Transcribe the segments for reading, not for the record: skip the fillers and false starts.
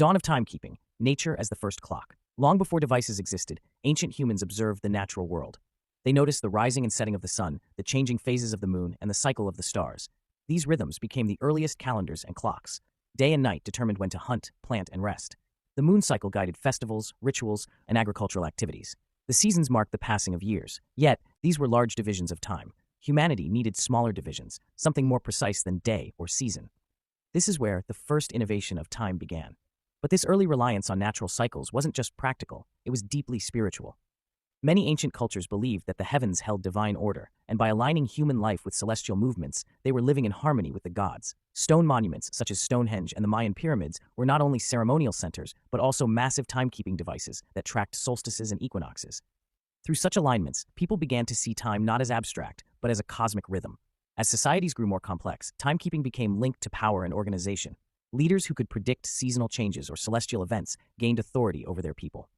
Dawn of timekeeping, nature as the first clock. Long before devices existed, ancient humans observed the natural world. They noticed the rising and setting of the sun, the changing phases of the moon, and the cycle of the stars. These rhythms became the earliest calendars and clocks. Day and night determined when to hunt, plant, and rest. The moon cycle guided festivals, rituals, and agricultural activities. The seasons marked the passing of years. Yet, these were large divisions of time. Humanity needed smaller divisions, something more precise than day or season. This is where the first innovation of time began. But this early reliance on natural cycles wasn't just practical, it was deeply spiritual. Many ancient cultures believed that the heavens held divine order, and by aligning human life with celestial movements, they were living in harmony with the gods. Stone monuments, such as Stonehenge and the Mayan pyramids, were not only ceremonial centers, but also massive timekeeping devices that tracked solstices and equinoxes. Through such alignments, people began to see time not as abstract, but as a cosmic rhythm. As societies grew more complex, timekeeping became linked to power and organization. Leaders who could predict seasonal changes or celestial events gained authority over their people.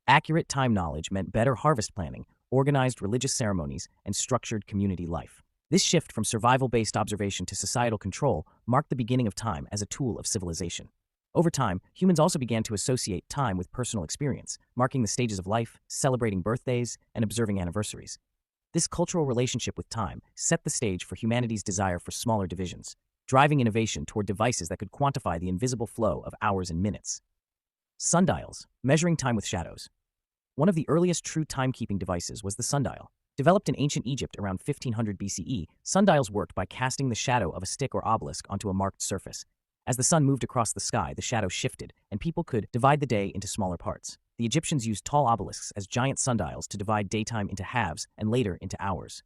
Accurate time knowledge meant better harvest planning, organized religious ceremonies, and structured community life. This shift from survival-based observation to societal control marked the beginning of time as a tool of civilization. Over time, humans also began to associate time with personal experience, marking the stages of life, celebrating birthdays, and observing anniversaries. This cultural relationship with time set the stage for humanity's desire for smaller divisions, driving innovation toward devices that could quantify the invisible flow of hours and minutes. Sundials, measuring time with shadows. One of the earliest true timekeeping devices was the sundial. Developed in ancient Egypt around 1500 BCE, sundials worked by casting the shadow of a stick or obelisk onto a marked surface. As the sun moved across the sky, the shadow shifted, and people could divide the day into smaller parts. The Egyptians used tall obelisks as giant sundials to divide daytime into halves and later into hours.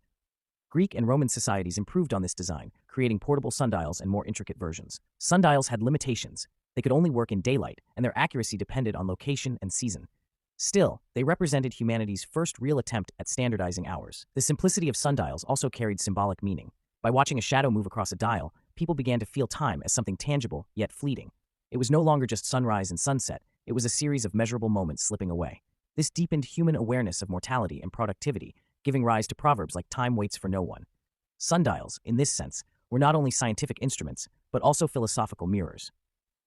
Greek and Roman societies improved on this design, creating portable sundials and more intricate versions. Sundials had limitations. They could only work in daylight, and their accuracy depended on location and season. Still, they represented humanity's first real attempt at standardizing hours. The simplicity of sundials also carried symbolic meaning. By watching a shadow move across a dial, people began to feel time as something tangible yet fleeting. It was no longer just sunrise and sunset, it was a series of measurable moments slipping away. This deepened human awareness of mortality and productivity, giving rise to proverbs like time waits for no one. Sundials, in this sense, were not only scientific instruments, but also philosophical mirrors.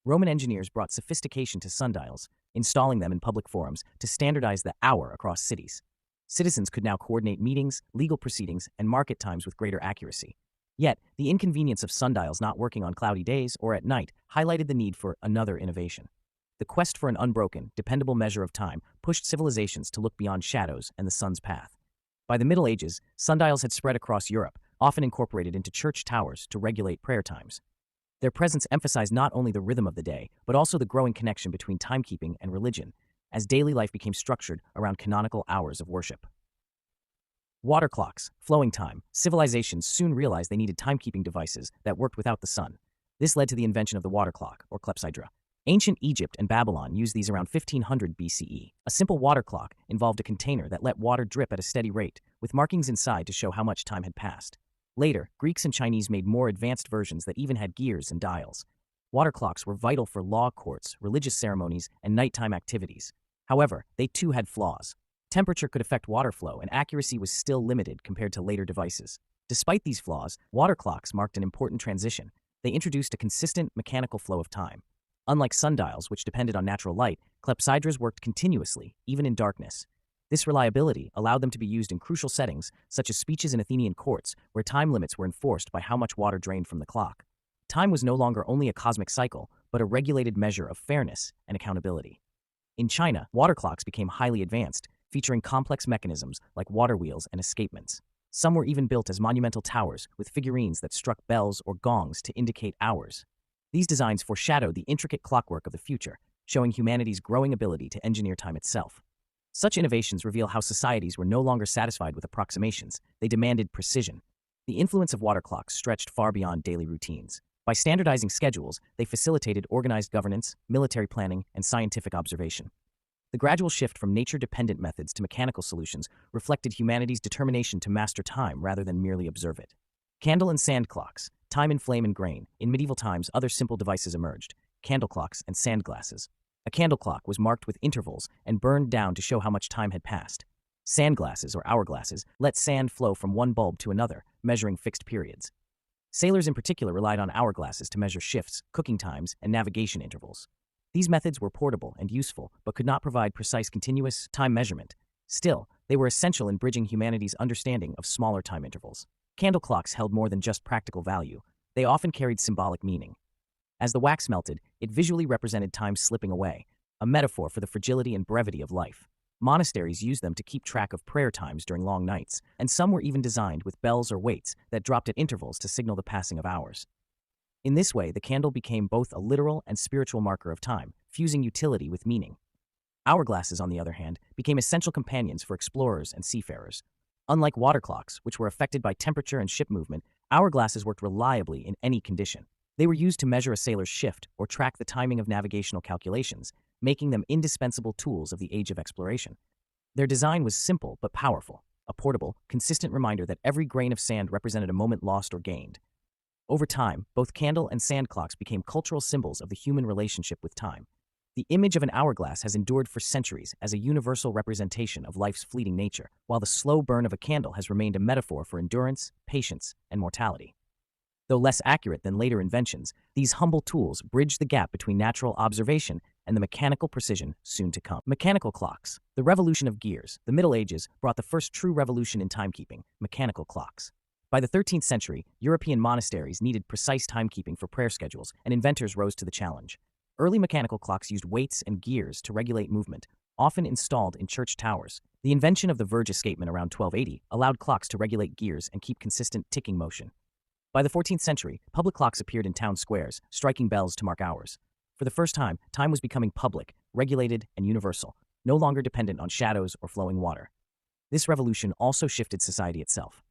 Roman engineers brought sophistication to sundials, installing them in public forums to standardize the hour across cities. Citizens could now coordinate meetings, legal proceedings, and market times with greater accuracy. Yet, the inconvenience of sundials not working on cloudy days or at night highlighted the need for another innovation. The quest for an unbroken, dependable measure of time pushed civilizations to look beyond shadows and the sun's path. By the Middle Ages, sundials had spread across Europe, often incorporated into church towers to regulate prayer times. Their presence emphasized not only the rhythm of the day, but also the growing connection between timekeeping and religion, as daily life became structured around canonical hours of worship. Water clocks, flowing time. Civilizations soon realized they needed timekeeping devices that worked without the sun. This led to the invention of the water clock, or clepsydra. Ancient Egypt and Babylon used these around 1500 BCE. A simple water clock involved a container that let water drip at a steady rate, with markings inside to show how much time had passed. Later, Greeks and Chinese made more advanced versions that even had gears and dials. Water clocks were vital for law courts, religious ceremonies, and nighttime activities. However, they too had flaws. Temperature could affect water flow, and accuracy was still limited compared to later devices. Despite these flaws, water clocks marked an important transition. They introduced a consistent mechanical flow of time. Unlike sundials, which depended on natural light, clepsydras worked continuously, even in darkness. This reliability allowed them to be used in crucial settings, such as speeches in Athenian courts, where time limits were enforced by how much water drained from the clock. Time was no longer only a cosmic cycle, but a regulated measure of fairness and accountability. In China, water clocks became highly advanced, featuring complex mechanisms like water wheels and escapements. Some were even built as monumental towers, with figurines that struck bells or gongs to indicate hours. These designs foreshadowed the intricate clockwork of the future, showing humanity's growing ability to engineer time itself. Such innovations reveal how societies were no longer satisfied with approximations, they demanded precision. The influence of water clocks stretched far beyond daily routines. By standardizing schedules, they facilitated organized governance, military planning, and scientific observation. The gradual shift from nature-dependent methods to mechanical solutions reflected humanity's determination to master time rather than merely observe it. Candle and sand clocks, time in flame and grain. In medieval times, other simple devices emerged, candle clocks and sand glasses. A candle clock was marked with intervals and burned down to show how much time had passed. Sand glasses, or hourglasses, let sand flow from one bulb to another, measuring fixed periods. Sailors in particular relied on hourglasses to measure shifts, cooking times, and navigation intervals. These methods were portable and useful, but could not provide precise continuous time measurement. Still, they were essential in bridging humanity's understanding of smaller time intervals. Candle clocks held more than just practical value. They often carried symbolic meaning. As the wax melted, it visually represented time slipping away, a metaphor for the fragility and brevity of life. Monasteries used them to keep track of prayer times during long nights, and some were even designed with bells or weights that dropped at intervals to signal the passing of hours. In this way, the candle became both a literal and spiritual marker of time, fusing utility with meaning. Hourglasses, on the other hand, became essential companions for explorers and seafarers. Unlike water clocks, which were affected by temperature and ship movement, hourglasses worked reliably in any condition. They were used to measure a sailor's shift or track the timing of navigational calculations, making them indispensable tools of the age of exploration. Their design was simple but powerful, a portable, consistent reminder that every grain of sand represented a moment lost or gained. Over time, both candle and sand clocks became cultural symbols of the human relationship with time. The image of an hourglass has endured for centuries as a universal representation of life's fleeting nature, while the slow burn of a candle has remained a metaphor for endurance, patience, and mortality. Though less accurate than later inventions, these humble tools bridge the gap between natural observation and the mechanical precision soon to come. Mechanical clocks. The revolution of gears. The Middle Ages brought the first true revolution in timekeeping, mechanical clocks. By the 13th century, European monasteries needed precise timekeeping for prayer schedules, and inventors rose to the challenge. Early mechanical clocks used weights and gears to regulate movement, often installed in church towers. The invention of the Verge escapement around 1280 allowed clocks to regulate gears and keep consistent ticking motion. By the 14th century, public clocks appeared in town squares, striking bells to mark hours. For the first time was becoming public, regulated, and universal, no longer dependent on shadows or flowing water. This revolution also shifted society itself.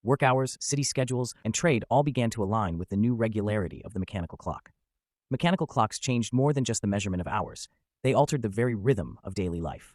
Work hours, city schedules, and trade all began to align with the new regularity of the mechanical clock. Mechanical clocks changed more than just the measurement of hours. They altered the very rhythm of daily life.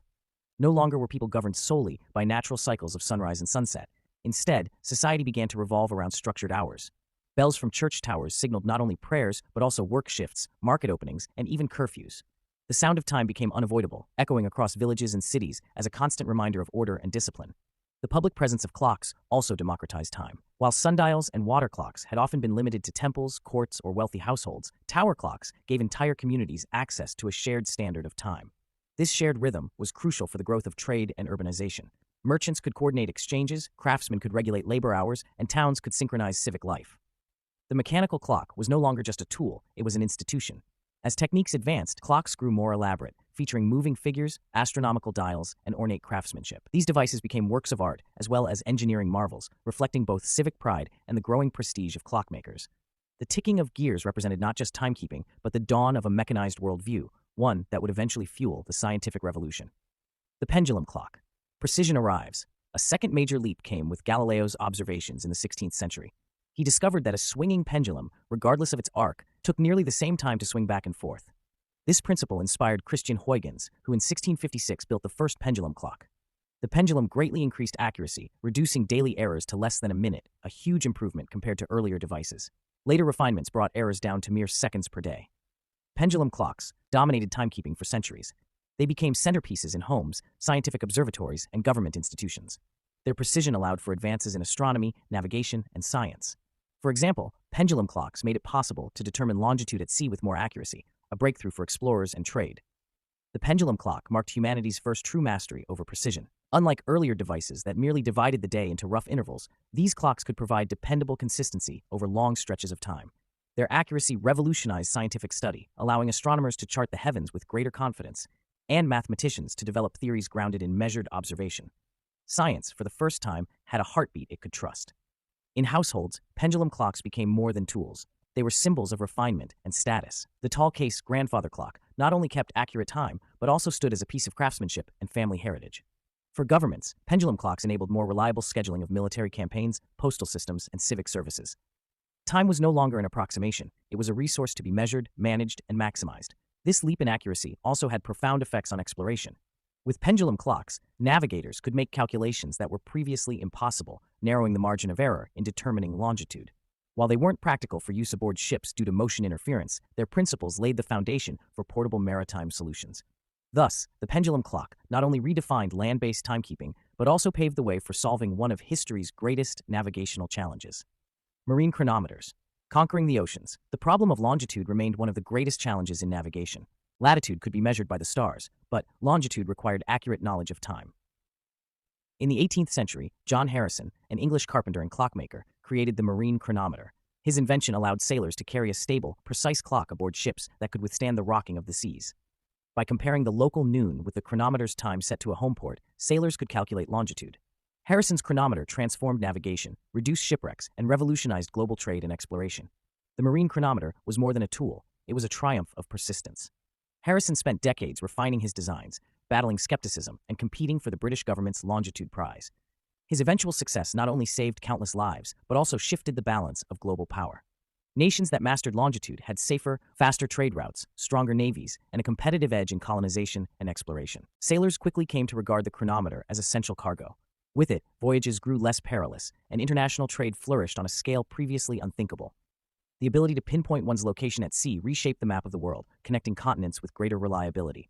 No longer were people governed solely by natural cycles of sunrise and sunset. Instead, society began to revolve around structured hours. Bells from church towers signaled not only prayers, but also work shifts, market openings, and even curfews. The sound of time became unavoidable, echoing across villages and cities as a constant reminder of order and discipline. The public presence of clocks also democratized time. While sundials and water clocks had often been limited to temples, courts, or wealthy households, tower clocks gave entire communities access to a shared standard of time. This shared rhythm was crucial for the growth of trade and urbanization. Merchants could coordinate exchanges, craftsmen could regulate labor hours, and towns could synchronize civic life. The mechanical clock was no longer just a tool, it was an institution. As techniques advanced, clocks grew more elaborate, featuring moving figures, astronomical dials, and ornate craftsmanship. These devices became works of art, as well as engineering marvels, reflecting both civic pride and the growing prestige of clockmakers. The ticking of gears represented not just timekeeping, but the dawn of a mechanized worldview, one that would eventually fuel the scientific revolution. The pendulum clock. Precision arrives. A second major leap came with Galileo's observations in the 16th century. He discovered that a swinging pendulum, regardless of its arc, took nearly the same time to swing back and forth. This principle inspired Christian Huygens, who in 1656 built the first pendulum clock. The pendulum greatly increased accuracy, reducing daily errors to less than a minute, a huge improvement compared to earlier devices. Later refinements brought errors down to mere seconds per day. Pendulum clocks dominated timekeeping for centuries. They became centerpieces in homes, scientific observatories, and government institutions. Their precision allowed for advances in astronomy, navigation, and science. For example, pendulum clocks made it possible to determine longitude at sea with more accuracy, a breakthrough for explorers and trade. The pendulum clock marked humanity's first true mastery over precision. Unlike earlier devices that merely divided the day into rough intervals, these clocks could provide dependable consistency over long stretches of time. Their accuracy revolutionized scientific study, allowing astronomers to chart the heavens with greater confidence, and mathematicians to develop theories grounded in measured observation. Science, for the first time, had a heartbeat it could trust. In households, pendulum clocks became more than tools. They were symbols of refinement and status. The tall case grandfather clock not only kept accurate time, but also stood as a piece of craftsmanship and family heritage. For governments, pendulum clocks enabled more reliable scheduling of military campaigns, postal systems, and civic services. Time was no longer an approximation. It was a resource to be measured, managed, and maximized. This leap in accuracy also had profound effects on exploration. With pendulum clocks, navigators could make calculations that were previously impossible, narrowing the margin of error in determining longitude. While they weren't practical for use aboard ships due to motion interference, their principles laid the foundation for portable maritime solutions. Thus, the pendulum clock not only redefined land-based timekeeping, but also paved the way for solving one of history's greatest navigational challenges. Marine chronometers. Conquering the oceans. The problem of longitude remained one of the greatest challenges in navigation. Latitude could be measured by the stars, but longitude required accurate knowledge of time. In the 18th century, John Harrison, an English carpenter and clockmaker, created the marine chronometer. His invention allowed sailors to carry a stable, precise clock aboard ships that could withstand the rocking of the seas. By comparing the local noon with the chronometer's time set to a home port, sailors could calculate longitude. Harrison's chronometer transformed navigation, reduced shipwrecks, and revolutionized global trade and exploration. The marine chronometer was more than a tool, it was a triumph of persistence. Harrison spent decades refining his designs, battling skepticism, and competing for the British government's Longitude Prize. His eventual success not only saved countless lives, but also shifted the balance of global power. Nations that mastered longitude had safer, faster trade routes, stronger navies, and a competitive edge in colonization and exploration. Sailors quickly came to regard the chronometer as essential cargo. With it, voyages grew less perilous, and international trade flourished on a scale previously unthinkable. The ability to pinpoint one's location at sea reshaped the map of the world, connecting continents with greater reliability.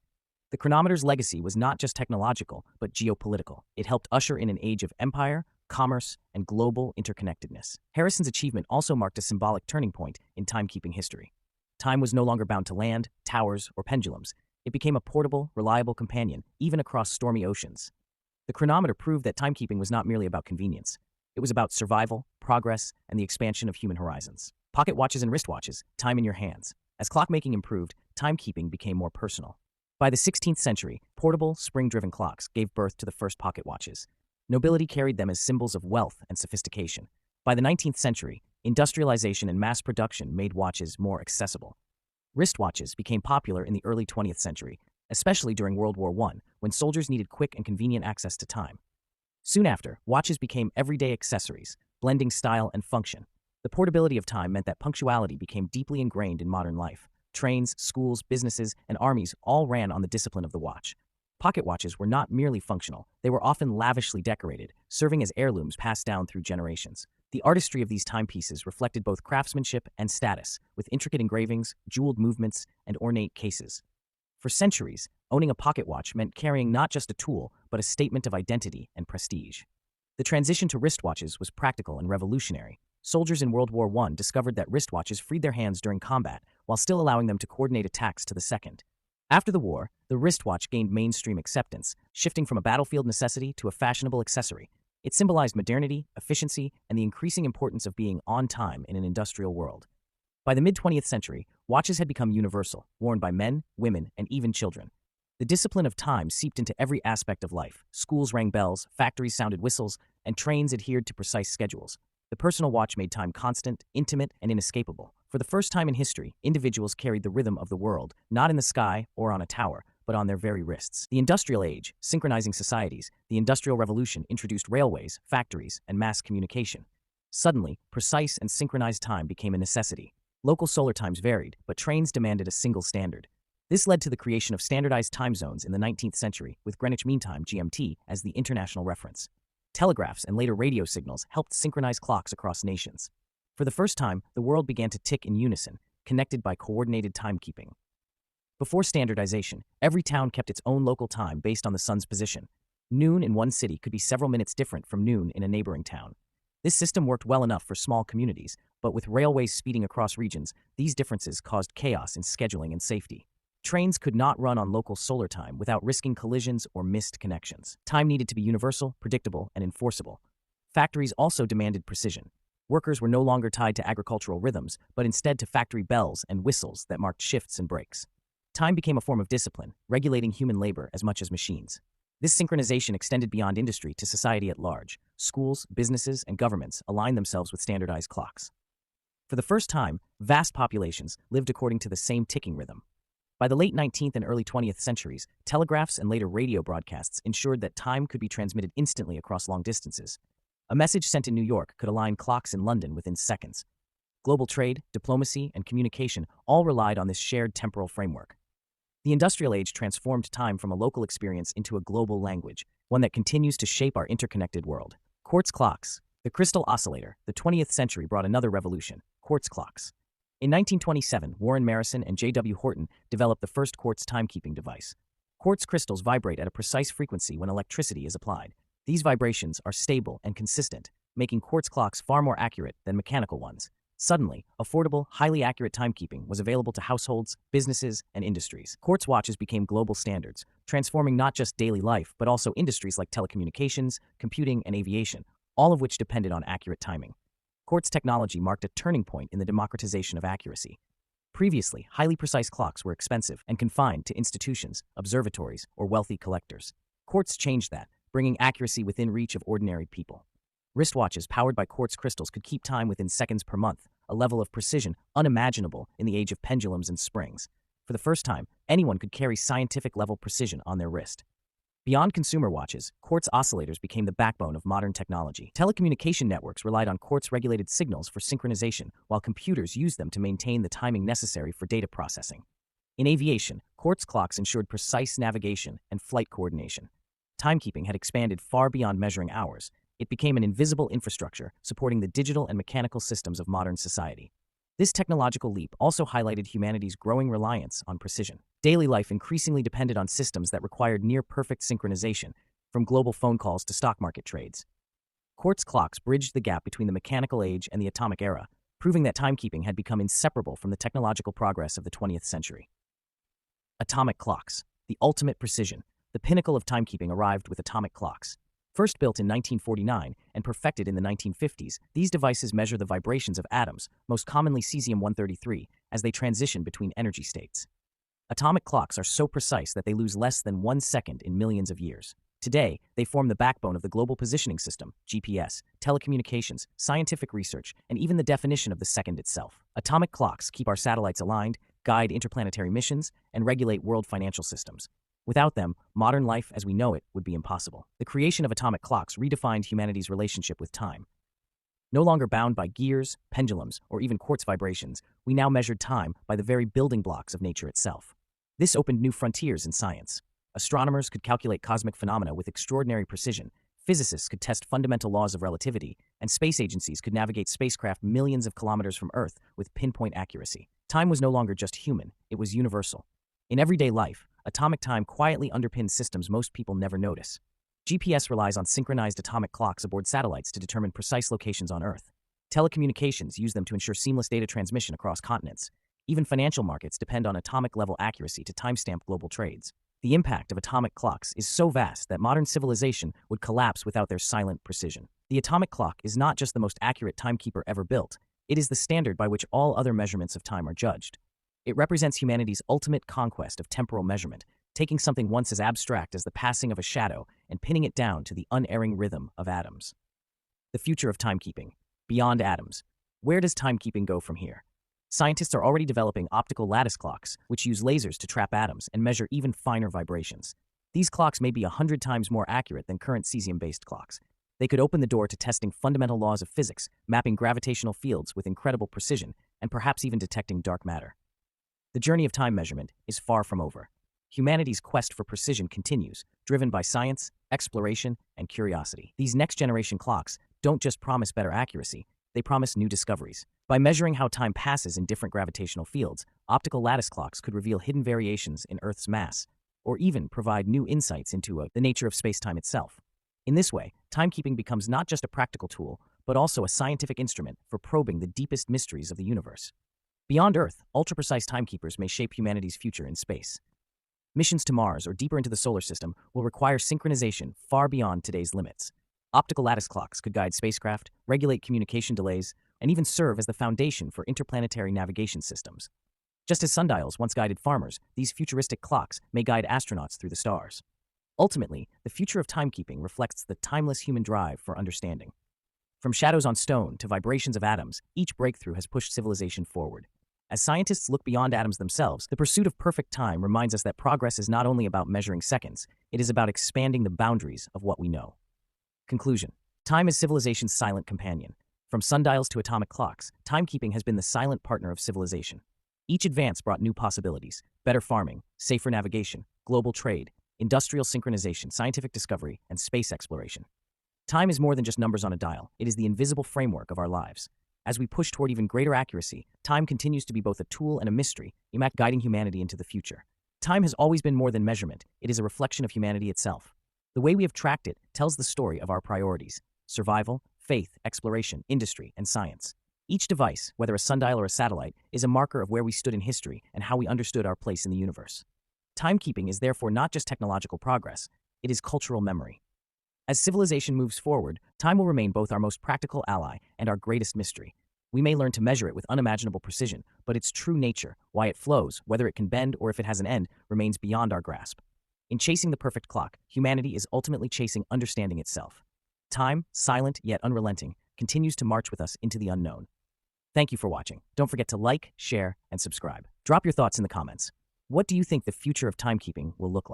The chronometer's legacy was not just technological, but geopolitical. It helped usher in an age of empire, commerce, and global interconnectedness. Harrison's achievement also marked a symbolic turning point in timekeeping history. Time was no longer bound to land, towers, or pendulums. It became a portable, reliable companion, even across stormy oceans. The chronometer proved that timekeeping was not merely about convenience. It was about survival, progress, and the expansion of human horizons. Pocket watches and wristwatches, time in your hands. As clockmaking improved, timekeeping became more personal. By the 16th century, portable, spring-driven clocks gave birth to the first pocket watches. Nobility carried them as symbols of wealth and sophistication. By the 19th century, industrialization and mass production made watches more accessible. Wristwatches became popular in the early 20th century, especially during World War I, when soldiers needed quick and convenient access to time. Soon after, watches became everyday accessories, blending style and function. The portability of time meant that punctuality became deeply ingrained in modern life. Trains, schools, businesses, and armies all ran on the discipline of the watch. Pocket watches were not merely functional, they were often lavishly decorated, serving as heirlooms passed down through generations. The artistry of these timepieces reflected both craftsmanship and status, with intricate engravings, jeweled movements, and ornate cases. For centuries, owning a pocket watch meant carrying not just a tool, but a statement of identity and prestige. The transition to wristwatches was practical and revolutionary. Soldiers in World War I discovered that wristwatches freed their hands during combat, while still allowing them to coordinate attacks to the second. After the war, the wristwatch gained mainstream acceptance, shifting from a battlefield necessity to a fashionable accessory. It symbolized modernity, efficiency, and the increasing importance of being on time in an industrial world. By the mid-20th century, watches had become universal, worn by men, women, and even children. The discipline of time seeped into every aspect of life. Schools rang bells, factories sounded whistles, and trains adhered to precise schedules. The personal watch made time constant, intimate, and inescapable. For the first time in history, individuals carried the rhythm of the world, not in the sky or on a tower, but on their very wrists. The Industrial Age, synchronizing societies, the Industrial Revolution introduced railways, factories, and mass communication. Suddenly, precise and synchronized time became a necessity. Local solar times varied, but trains demanded a single standard. This led to the creation of standardized time zones in the 19th century, with Greenwich Mean Time, GMT, as the international reference. Telegraphs and later radio signals helped synchronize clocks across nations. For the first time, the world began to tick in unison, connected by coordinated timekeeping. Before standardization, every town kept its own local time based on the sun's position. Noon in one city could be several minutes different from noon in a neighboring town. This system worked well enough for small communities, but with railways speeding across regions, these differences caused chaos in scheduling and safety. Trains could not run on local solar time without risking collisions or missed connections. Time needed to be universal, predictable, and enforceable. Factories also demanded precision. Workers were no longer tied to agricultural rhythms, but instead to factory bells and whistles that marked shifts and breaks. Time became a form of discipline, regulating human labor as much as machines. This synchronization extended beyond industry to society at large. Schools, businesses, and governments aligned themselves with standardized clocks. For the first time, vast populations lived according to the same ticking rhythm. By the late 19th and early 20th centuries, telegraphs and later radio broadcasts ensured that time could be transmitted instantly across long distances. A message sent in New York could align clocks in London within seconds. Global trade, diplomacy, and communication all relied on this shared temporal framework. The Industrial Age transformed time from a local experience into a global language, one that continues to shape our interconnected world. Quartz clocks. The crystal oscillator. The 20th century brought another revolution: quartz clocks. In 1927, Warren Marrison and J.W. Horton developed the first quartz timekeeping device. Quartz crystals vibrate at a precise frequency when electricity is applied. These vibrations are stable and consistent, making quartz clocks far more accurate than mechanical ones. Suddenly, affordable, highly accurate timekeeping was available to households, businesses, and industries. Quartz watches became global standards, transforming not just daily life, but also industries like telecommunications, computing, and aviation, all of which depended on accurate timing. Quartz technology marked a turning point in the democratization of accuracy. Previously, highly precise clocks were expensive and confined to institutions, observatories, or wealthy collectors. Quartz changed that, bringing accuracy within reach of ordinary people. Wristwatches powered by quartz crystals could keep time within seconds per month, a level of precision unimaginable in the age of pendulums and springs. For the first time, anyone could carry scientific-level precision on their wrist. Beyond consumer watches, quartz oscillators became the backbone of modern technology. Telecommunication networks relied on quartz-regulated signals for synchronization, while computers used them to maintain the timing necessary for data processing. In aviation, quartz clocks ensured precise navigation and flight coordination. Timekeeping had expanded far beyond measuring hours. It became an invisible infrastructure supporting the digital and mechanical systems of modern society. This technological leap also highlighted humanity's growing reliance on precision. Daily life increasingly depended on systems that required near-perfect synchronization, from global phone calls to stock market trades. Quartz clocks bridged the gap between the mechanical age and the atomic era, proving that timekeeping had become inseparable from the technological progress of the 20th century. Atomic clocks, the ultimate precision. The pinnacle of timekeeping arrived with atomic clocks. First built in 1949 and perfected in the 1950s, these devices measure the vibrations of atoms, most commonly cesium-133, as they transition between energy states. Atomic clocks are so precise that they lose less than 1 second in millions of years. Today, they form the backbone of the Global Positioning System, GPS, telecommunications, scientific research, and even the definition of the second itself. Atomic clocks keep our satellites aligned, guide interplanetary missions, and regulate world financial systems. Without them, modern life as we know it would be impossible. The creation of atomic clocks redefined humanity's relationship with time. No longer bound by gears, pendulums, or even quartz vibrations, we now measured time by the very building blocks of nature itself. This opened new frontiers in science. Astronomers could calculate cosmic phenomena with extraordinary precision, physicists could test fundamental laws of relativity, and space agencies could navigate spacecraft millions of kilometers from Earth with pinpoint accuracy. Time was no longer just human, it was universal. In everyday life, atomic time quietly underpins systems most people never notice. GPS relies on synchronized atomic clocks aboard satellites to determine precise locations on Earth. Telecommunications use them to ensure seamless data transmission across continents. Even financial markets depend on atomic-level accuracy to timestamp global trades. The impact of atomic clocks is so vast that modern civilization would collapse without their silent precision. The atomic clock is not just the most accurate timekeeper ever built, it is the standard by which all other measurements of time are judged. It represents humanity's ultimate conquest of temporal measurement, taking something once as abstract as the passing of a shadow and pinning it down to the unerring rhythm of atoms. The future of timekeeping. Beyond atoms. Where does timekeeping go from here? Scientists are already developing optical lattice clocks, which use lasers to trap atoms and measure even finer vibrations. These clocks may be 100 times more accurate than current cesium-based clocks. They could open the door to testing fundamental laws of physics, mapping gravitational fields with incredible precision, and perhaps even detecting dark matter. The journey of time measurement is far from over. Humanity's quest for precision continues, driven by science, exploration, and curiosity. These next-generation clocks don't just promise better accuracy, they promise new discoveries. By measuring how time passes in different gravitational fields, optical lattice clocks could reveal hidden variations in Earth's mass, or even provide new insights into the nature of space-time itself. In this way, timekeeping becomes not just a practical tool, but also a scientific instrument for probing the deepest mysteries of the universe. Beyond Earth, ultra-precise timekeepers may shape humanity's future in space. Missions to Mars or deeper into the solar system will require synchronization far beyond today's limits. Optical lattice clocks could guide spacecraft, regulate communication delays, and even serve as the foundation for interplanetary navigation systems. Just as sundials once guided farmers, these futuristic clocks may guide astronauts through the stars. Ultimately, the future of timekeeping reflects the timeless human drive for understanding. From shadows on stone to vibrations of atoms, each breakthrough has pushed civilization forward. As scientists look beyond atoms themselves, the pursuit of perfect time reminds us that progress is not only about measuring seconds, it is about expanding the boundaries of what we know. Conclusion. Time is civilization's silent companion. From sundials to atomic clocks, timekeeping has been the silent partner of civilization. Each advance brought new possibilities: better farming, safer navigation, global trade, industrial synchronization, scientific discovery, and space exploration. Time is more than just numbers on a dial. It is the invisible framework of our lives. As we push toward even greater accuracy, time continues to be both a tool and a mystery, guiding humanity into the future. Time has always been more than measurement. It is a reflection of humanity itself. The way we have tracked it tells the story of our priorities: survival, faith, exploration, industry, and science. Each device, whether a sundial or a satellite, is a marker of where we stood in history and how we understood our place in the universe. Timekeeping is therefore not just technological progress, it is cultural memory. As civilization moves forward, time will remain both our most practical ally and our greatest mystery. We may learn to measure it with unimaginable precision, but its true nature, why it flows, whether it can bend or if it has an end, remains beyond our grasp. In chasing the perfect clock, humanity is ultimately chasing understanding itself. Time, silent yet unrelenting, continues to march with us into the unknown. Thank you for watching. Don't forget to like, share, and subscribe. Drop your thoughts in the comments. What do you think the future of timekeeping will look like?